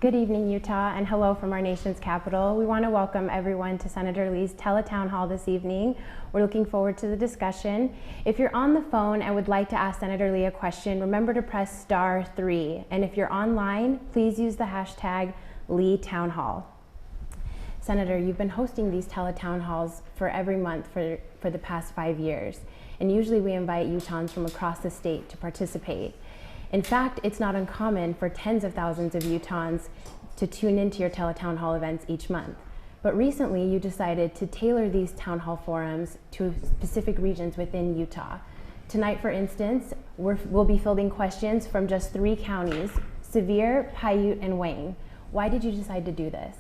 Good evening, Utah, and hello from our nation's capital. We want to welcome everyone to Senator Lee's tele-town hall this evening. We're looking forward to the discussion. If you're on the phone and would like to ask Senator Lee a question, remember to press *3. And if you're online, please use the hashtag #LeeTownHall. Senator, you've been hosting these tele-town halls for every month for the past 5 years. And usually we invite Utahns from across the state to participate. In fact, it's not uncommon for tens of thousands of Utahns to tune into your tele-town hall events each month. But recently, you decided to tailor these town hall forums to specific regions within Utah. Tonight, for instance, we'll be fielding questions from just 3 counties, Sevier, Piute, and Wayne. Why did you decide to do this?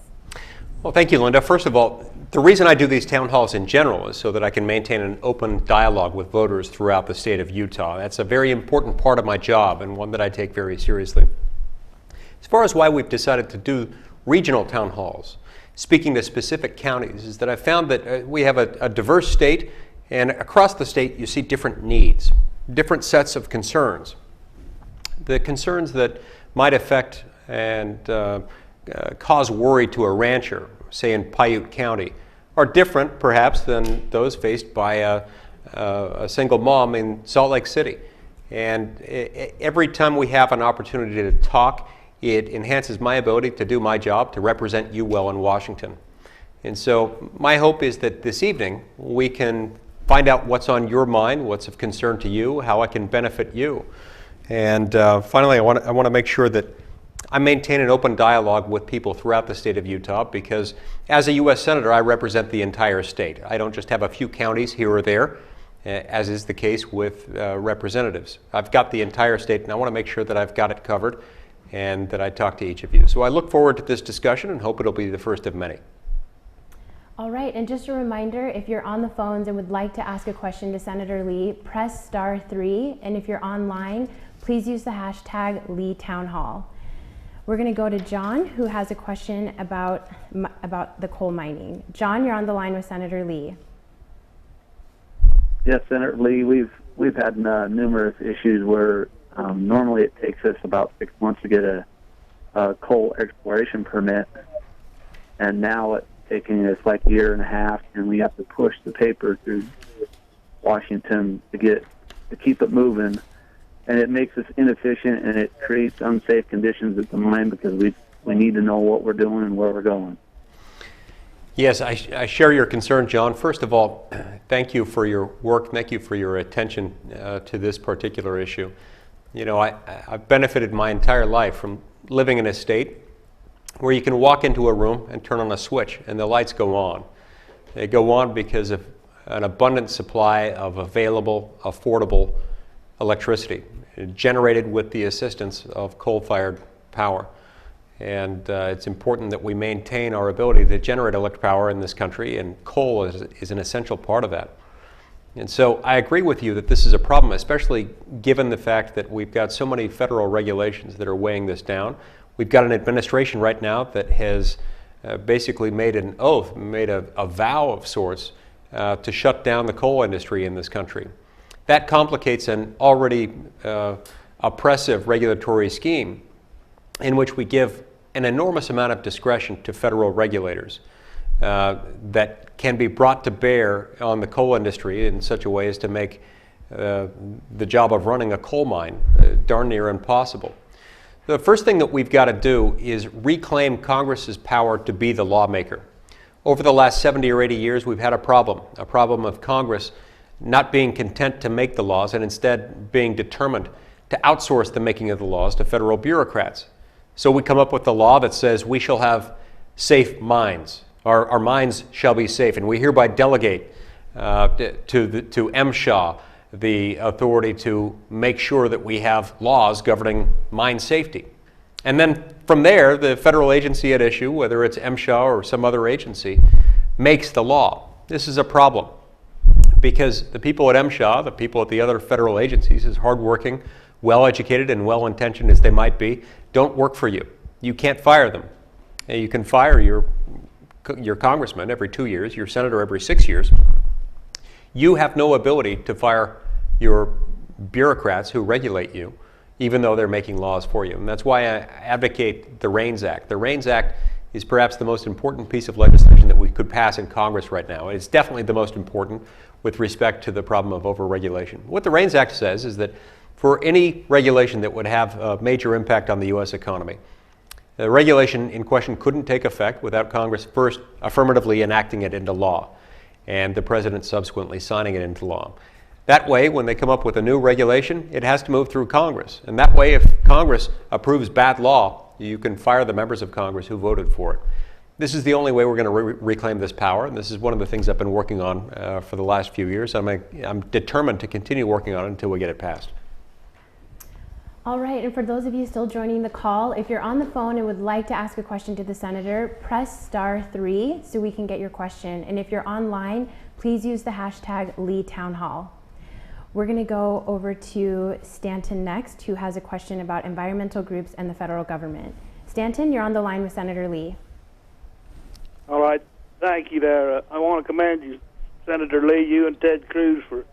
Well, thank you, Linda. First of all, the reason I do these town halls in general is so that I can maintain an open dialogue with voters throughout the state of Utah. That's a very important part of my job and one that I take very seriously. As far as why we've decided to do regional town halls, speaking to specific counties, is that I found that we have a diverse state, and across the state you see different needs, different sets of concerns. The concerns that might affect and cause worry to a rancher, say in Piute County, are different perhaps than those faced by a single mom in Salt Lake City. And every time we have an opportunity to talk, it enhances my ability to do my job, to represent you well in Washington. And so my hope is that this evening we can find out what's on your mind, what's of concern to you, how I can benefit you. And finally, I want to make sure that I maintain an open dialogue with people throughout the state of Utah, because as a U.S. Senator, I represent the entire state. I don't just have a few counties here or there, as is the case with representatives. I've got the entire state, and I want to make sure that I've got it covered and that I talk to each of you. So I look forward to this discussion and hope it'll be the first of many. All right, and just a reminder, if you're on the phones and would like to ask a question to Senator Lee, press *3, and if you're online, please use the hashtag #LeeTownHall. We're going to go to John, who has a question about the coal mining. John, you're on the line with Senator Lee. Yes, Senator Lee, we've had numerous issues where normally it takes us about 6 months to get a coal exploration permit, and now it's taking us like a year and a half, and we have to push the paper through Washington to keep it moving. And it makes us inefficient, and it creates unsafe conditions at the mine because we need to know what we're doing and where we're going. Yes, I share your concern, John. First of all, thank you for your work. Thank you for your attention to this particular issue. You know, I've benefited my entire life from living in a state where you can walk into a room and turn on a switch and the lights go on. They go on because of an abundant supply of available, affordable electricity, generated with the assistance of coal-fired power. And it's important that we maintain our ability to generate electric power in this country, and coal is an essential part of that. And so I agree with you that this is a problem, especially given the fact that we've got so many federal regulations that are weighing this down. We've got an administration right now that has basically made an oath, made a vow of sorts to shut down the coal industry in this country. That complicates an already oppressive regulatory scheme in which we give an enormous amount of discretion to federal regulators that can be brought to bear on the coal industry in such a way as to make the job of running a coal mine darn near impossible. The first thing that we've got to do is reclaim Congress's power to be the lawmaker. Over the last 70 or 80 years, we've had a problem of Congress not being content to make the laws and instead being determined to outsource the making of the laws to federal bureaucrats. So we come up with a law that says we shall have safe mines. Our mines shall be safe, and we hereby delegate to MSHA the authority to make sure that we have laws governing mine safety. And then from there, the federal agency at issue, whether it's MSHA or some other agency, makes the law. This is a problem, because the people at MSHA, the people at the other federal agencies, as hardworking, well-educated, and well-intentioned as they might be, don't work for you. You can't fire them. You can fire your congressman every 2 years, your senator every 6 years. You have no ability to fire your bureaucrats who regulate you. even though they're making laws for you. And that's why I advocate the REINS Act. The REINS Act is perhaps the most important piece of legislation that we could pass in Congress right now. It's definitely the most important with respect to the problem of overregulation. What the REINS Act says is that for any regulation that would have a major impact on the U.S. economy, the regulation in question couldn't take effect without Congress first affirmatively enacting it into law and the President subsequently signing it into law. That way, when they come up with a new regulation, it has to move through Congress. And that way, if Congress approves bad law, you can fire the members of Congress who voted for it. This is the only way we're going to reclaim this power, and this is one of the things I've been working on for the last few years. I'm determined to continue working on it until we get it passed. All right, and for those of you still joining the call, if you're on the phone and would like to ask a question to the Senator, press *3 so we can get your question. And if you're online, please use the hashtag #LeeTownHall. We're going to go over to Stanton next, who has a question about environmental groups and the federal government. Stanton, you're on the line with Senator Lee. All right, thank you there. I want to commend you, Senator Lee, you and Ted Cruz, for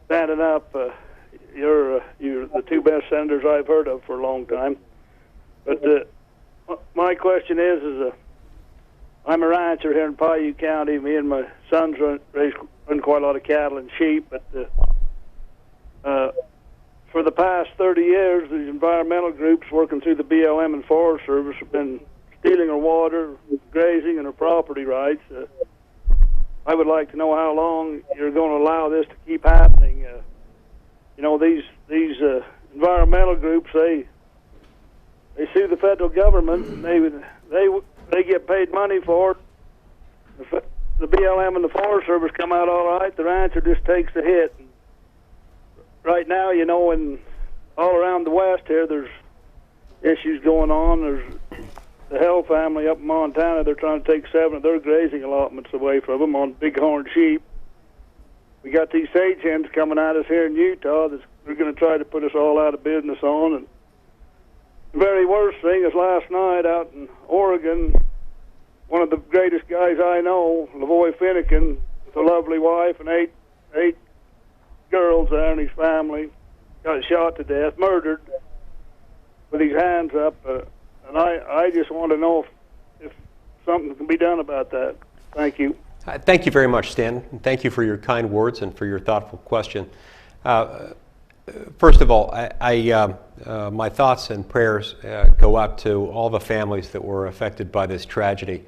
standing up. You're the two best senators I've heard of for a long time. But my question is I'm a rancher here in Piute County. Me and my sons run quite a lot of cattle and sheep. But for the past 30 years, these environmental groups working through the BLM and Forest Service have been stealing our water, grazing, and our property rights. I would like to know how long you're going to allow this to keep happening. These environmental groups, they sue the federal government, and they get paid money for it. The BLM and the Forest Service come out all right. The rancher just takes the hit. And right now, in all around the West here, there's issues going on. There's the Hell family up in Montana. They're trying to take 7 of their grazing allotments away from them on bighorn sheep. We got these sage hens coming at us here in Utah that they're going to try to put us all out of business on. And the very worst thing is last night out in Oregon, one of the greatest guys I know, Lavoy Finnegan, with a lovely wife and eight girls there and his family, got shot to death, murdered, with his hands up. And I just want to know if something can be done about that. Thank you. Thank you very much, Stan. Thank you for your kind words and for your thoughtful question. First of all, my thoughts and prayers go out to all the families that were affected by this tragedy.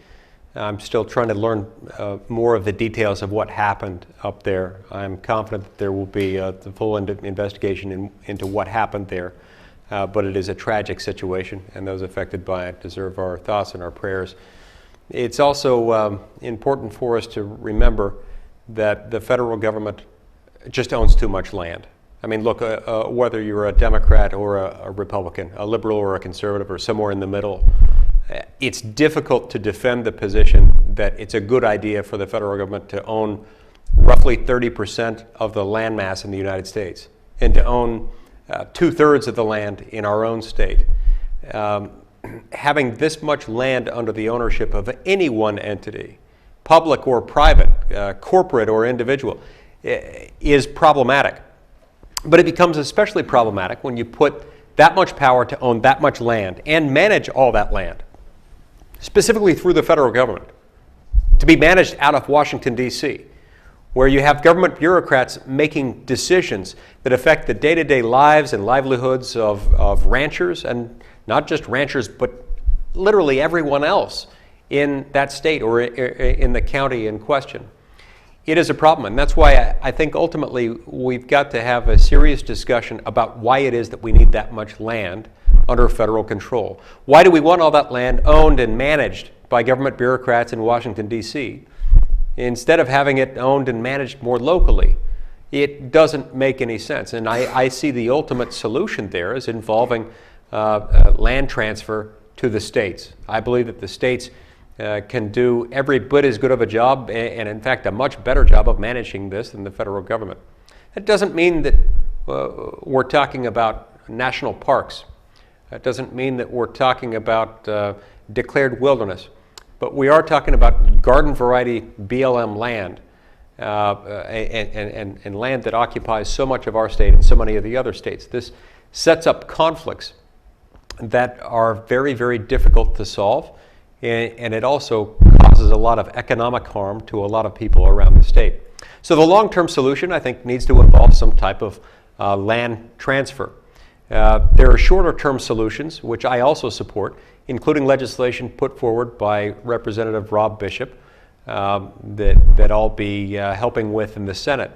I'm still trying to learn more of the details of what happened up there. I'm confident that there will be the full investigation into what happened there. But it is a tragic situation, and those affected by it deserve our thoughts and our prayers. It's also important for us to remember that the federal government just owns too much land. I mean, look, whether you're a Democrat or a Republican, a liberal or a conservative, or somewhere in the middle, it's difficult to defend the position that it's a good idea for the federal government to own roughly 30% of the land mass in the United States and to own 2/3 of the land in our own state. Having this much land under the ownership of any one entity, public or private, corporate or individual, is problematic. But it becomes especially problematic when you put that much power to own that much land and manage all that land, specifically through the federal government, to be managed out of Washington, D.C., where you have government bureaucrats making decisions that affect the day-to-day lives and livelihoods of ranchers, and not just ranchers, but literally everyone else in that state or in the county in question. It is a problem, and that's why I think ultimately we've got to have a serious discussion about why it is that we need that much land under federal control. Why do we want all that land owned and managed by government bureaucrats in Washington, D.C., instead of having it owned and managed more locally? It doesn't make any sense, and I see the ultimate solution there as involving land transfer to the states. I believe that the states can do every bit as good of a job, and in fact a much better job of managing this than the federal government. That doesn't mean that we're talking about national parks. That doesn't mean that we're talking about declared wilderness. But we are talking about garden variety BLM land and land that occupies so much of our state and so many of the other states. This sets up conflicts that are very, very difficult to solve, and it also causes a lot of economic harm to a lot of people around the state. So the long-term solution, I think, needs to involve some type of land transfer. There are shorter-term solutions, which I also support, including legislation put forward by Representative Rob Bishop that I'll be helping with in the Senate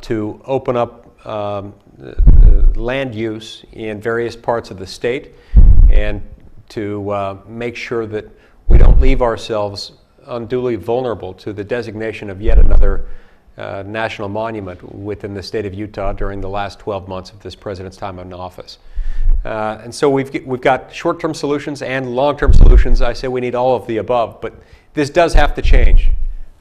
to open up land use in various parts of the state and to make sure that we don't leave ourselves unduly vulnerable to the designation of yet another national monument within the state of Utah during the last 12 months of this president's time in office. And so we've got short-term solutions and long-term solutions. I say we need all of the above, but this does have to change.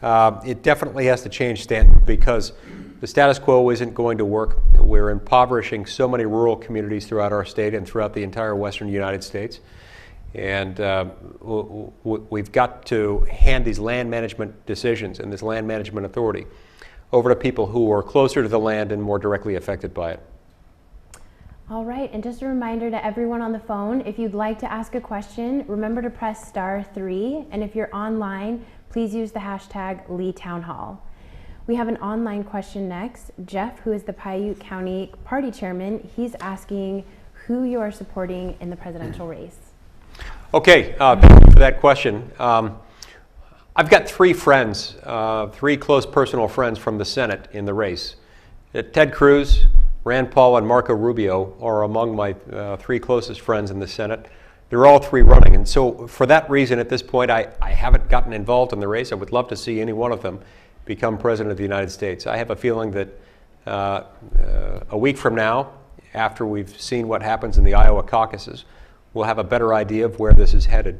It definitely has to change, Stanton, because the status quo isn't going to work. We're impoverishing so many rural communities throughout our state and throughout the entire western United States. And we've got to hand these land management decisions and this land management authority over to people who are closer to the land and more directly affected by it. All right, and just a reminder to everyone on the phone, if you'd like to ask a question, remember to press *3, and if you're online, please use the hashtag #LeeTownHall. We have an online question next. Jeff, who is the Piute County Party Chairman, he's asking who you are supporting in the presidential race. Okay, thank you for that question. I've got three friends, three close personal friends from the Senate in the race. Ted Cruz, Rand Paul, and Marco Rubio are among my three closest friends in the Senate. They're all three running, and so for that reason at this point I haven't gotten involved in the race. I would love to see any one of them become President of the United States. I have a feeling that a week from now, after we've seen what happens in the Iowa caucuses, we'll have a better idea of where this is headed.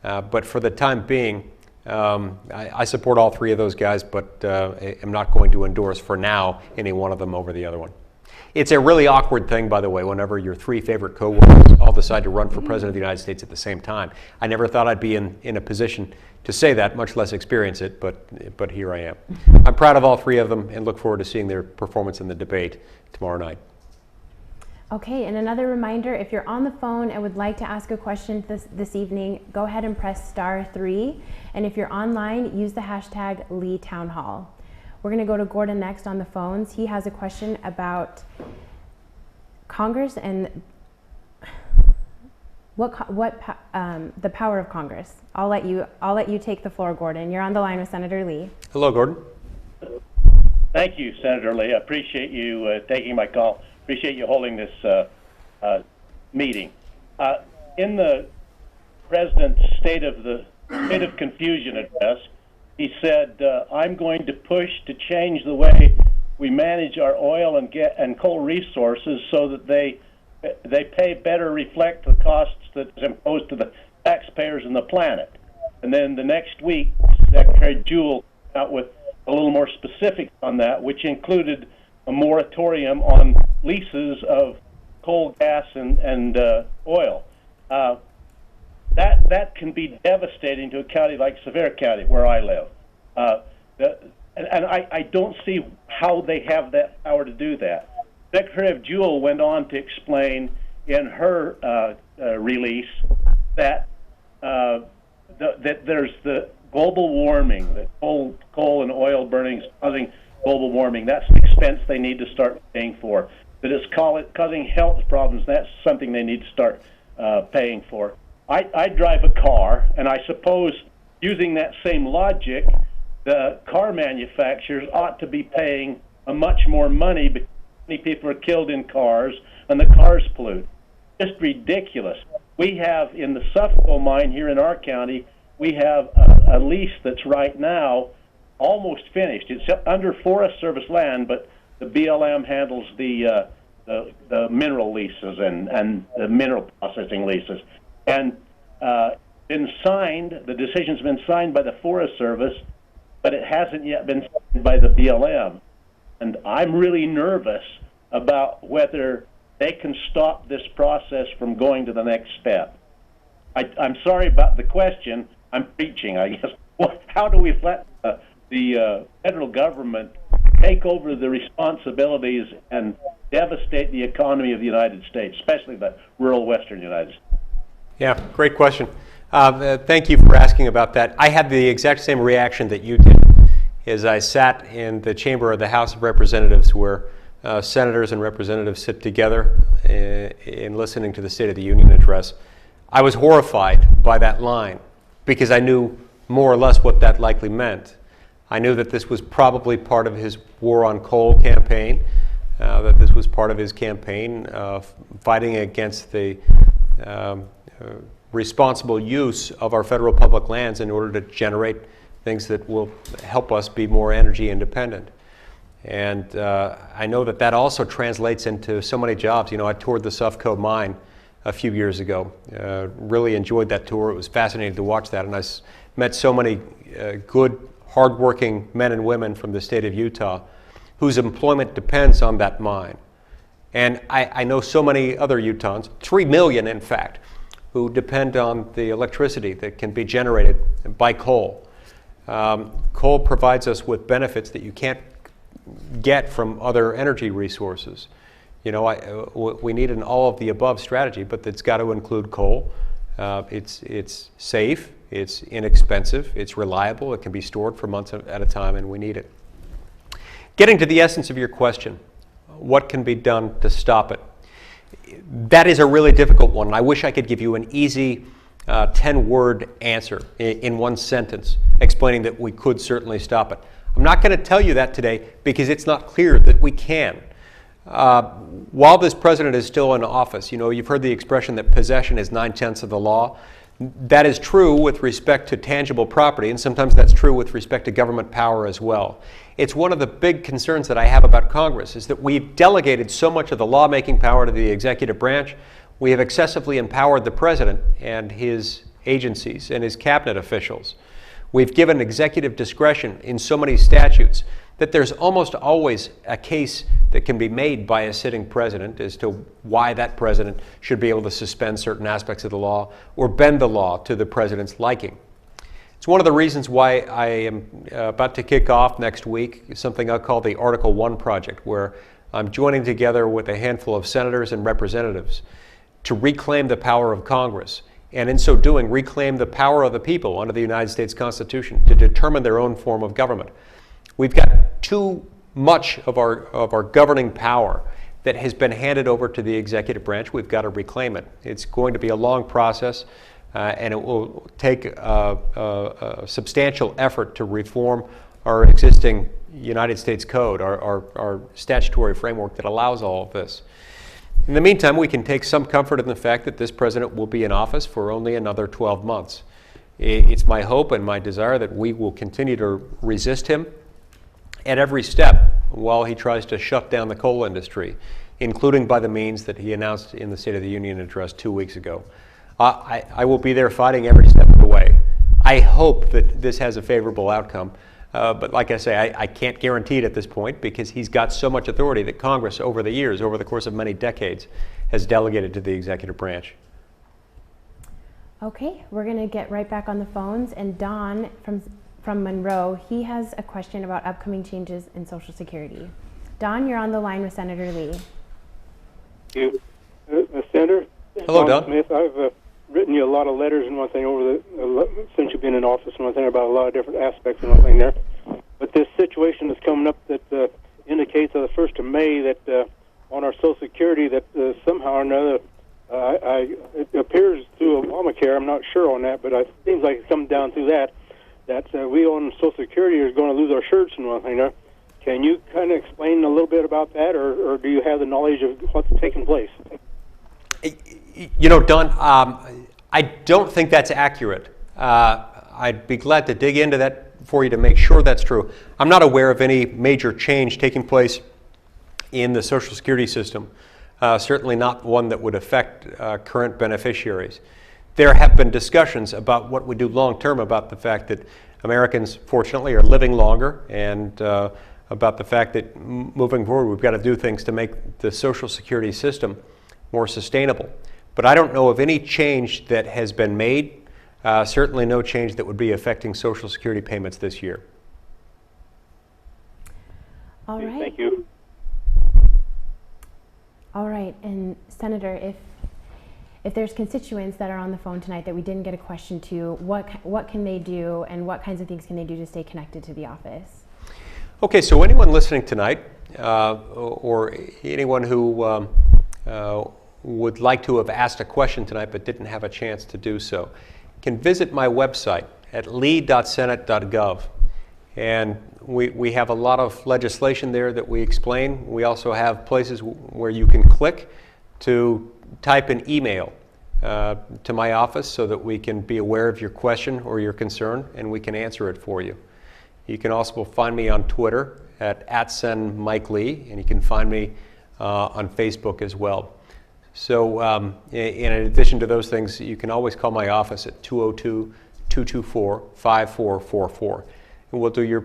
But for the time being, I support all three of those guys, but am not going to endorse for now any one of them over the other one. It's a really awkward thing, by the way, whenever your three favorite coworkers all decide to run for President of the United States at the same time. I never thought I'd be in a position to say that, much less experience it, but here I am. I'm proud of all three of them and look forward to seeing their performance in the debate tomorrow night. Okay, and another reminder, if you're on the phone and would like to ask a question this evening, go ahead and press *3. And if you're online, use the hashtag #LeeTownHall. We're going to go to Gordon next on the phones. He has a question about Congress and the power of Congress. I'll let you take the floor, Gordon. You're on the line with Senator Lee. Hello, Gordon. Thank you, Senator Lee. I appreciate you taking my call. Appreciate you holding this meeting. In the President's State of Confusion address, he said, "I'm going to push to change the way we manage our oil and coal resources so that they better reflect the costs that is imposed to the taxpayers and the planet." And then the next week, Secretary Jewell came out with a little more specifics on that, which included a moratorium on leases of coal, gas, and oil. That can be devastating to a county like Sevier County, where I live. And I don't see how they have that power to do that. Secretary Jewell went on to explain in her release that that there's the global warming, that coal and oil burning is causing global warming. That's an expense they need to start paying for. That it's causing health problems. That's something they need to start paying for. I drive a car, and I suppose using that same logic, the car manufacturers ought to be paying much more money because many people are killed in cars and the cars pollute. Just ridiculous. We have in the Suffolk mine here in our county, we have a lease that's right now almost finished. It's under Forest Service land, but the BLM handles the mineral leases and the mineral processing leases. And been signed, the decision's been signed by the Forest Service, but it hasn't yet been signed by the BLM. And I'm really nervous about whether they can stop this process from going to the next step. I'm sorry about the question. I'm preaching, I guess. How do we let the federal government take over the responsibilities and devastate the economy of the United States, especially the rural western United States? Yeah, great question. Thank you for asking about that. I had the exact same reaction that you did as I sat in the chamber of the House of Representatives where senators and representatives sit together in listening to the State of the Union address. I was horrified by that line because I knew more or less what that likely meant. I knew that this was probably part of his war on coal campaign, that this was part of his campaign fighting against the responsible use of our federal public lands in order to generate things that will help us be more energy independent. And I know that that also translates into so many jobs. You know, I toured the Sufco mine a few years ago. Really enjoyed that tour. It was fascinating to watch that. And I met so many good, hardworking men and women from the state of Utah whose employment depends on that mine. And I know so many other Utahns, 3 million in fact, who depend on the electricity that can be generated by coal. Coal provides us with benefits that you can't get from other energy resources. You know, we need an all-of-the-above strategy, but it's got to include coal. It's safe, it's inexpensive, it's reliable, it can be stored for months at a time, and we need it. Getting to the essence of your question, what can be done to stop it? That is a really difficult one. I wish I could give you an easy 10-word answer in one sentence explaining that we could certainly stop it. I'm not going to tell you that today because it's not clear that we can. While this president is still in office, you know, you've heard the expression that possession is 9/10 of the law. That is true with respect to tangible property, and sometimes that's true with respect to government power as well. It's one of the big concerns that I have about Congress is that we've delegated so much of the lawmaking power to the executive branch. We have excessively empowered the president and his agencies and his cabinet officials. We've given executive discretion in so many statutes that there's almost always a case that can be made by a sitting president as to why that president should be able to suspend certain aspects of the law or bend the law to the president's liking. It's one of the reasons why I am about to kick off next week something I call the Article 1 Project, where I'm joining together with a handful of senators and representatives to reclaim the power of Congress, and in so doing, reclaim the power of the people under the United States Constitution to determine their own form of government. We've got too much of our governing power that has been handed over to the executive branch. We've got to reclaim it. It's going to be a long process, and it will take a substantial effort to reform our existing United States Code, our statutory framework that allows all of this. In the meantime, we can take some comfort in the fact that this president will be in office for only another 12 months. It's my hope and my desire that we will continue to resist him at every step while he tries to shut down the coal industry, including by the means that he announced in the State of the Union address 2 weeks ago. I will be there fighting every step of the way. I hope that this has a favorable outcome. But like I say, I can't guarantee it at this point because he's got so much authority that Congress over the years, over the course of many decades, has delegated to the executive branch. Okay, we're going to get right back on the phones. And Don from Monroe, he has a question about upcoming changes in Social Security. Don, you're on the line with Senator Lee. Thank you. Senator? Hello, Don. Smith, I've written you a lot of letters and one thing since you've been in office and one thing about a lot of different aspects and one thing there. But this situation that's coming up that indicates on the 1st of May that on our Social Security that somehow or another, it appears through Obamacare, I'm not sure on that, but it seems like it's coming down through that we on Social Security are going to lose our shirts and one thing there. Can you kind of explain a little bit about that, or do you have the knowledge of what's taking place? You know, Don, I don't think that's accurate. I'd be glad to dig into that for you to make sure that's true. I'm not aware of any major change taking place in the Social Security system, certainly not one that would affect current beneficiaries. There have been discussions about what we do long term about the fact that Americans, fortunately, are living longer, and about the fact that moving forward we've got to do things to make the Social Security system more sustainable. But I don't know of any change that has been made, certainly no change that would be affecting Social Security payments this year. All right. Thank you. All right, and Senator, if there's constituents that are on the phone tonight that we didn't get a question to, what can they do, and what kinds of things can they do to stay connected to the office? Okay, so anyone listening tonight, or anyone who would like to have asked a question tonight but didn't have a chance to do so, can visit my website at lee.senate.gov. And we have a lot of legislation there that we explain. We also have places where you can click to type an email to my office so that we can be aware of your question or your concern, and we can answer it for you. You can also find me on Twitter at @SenMikeLee, and you can find me on Facebook as well. So in addition to those things, you can always call my office at 202-224-5444. And we'll do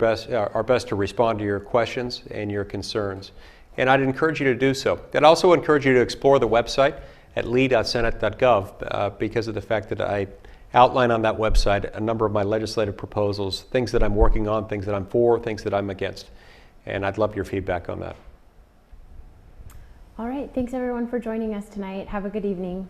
our best to respond to your questions and your concerns. And I'd encourage you to do so. I'd also encourage you to explore the website at lee.senate.gov because of the fact that I outline on that website a number of my legislative proposals, things that I'm working on, things that I'm for, things that I'm against. And I'd love your feedback on that. All right, thanks everyone for joining us tonight. Have a good evening.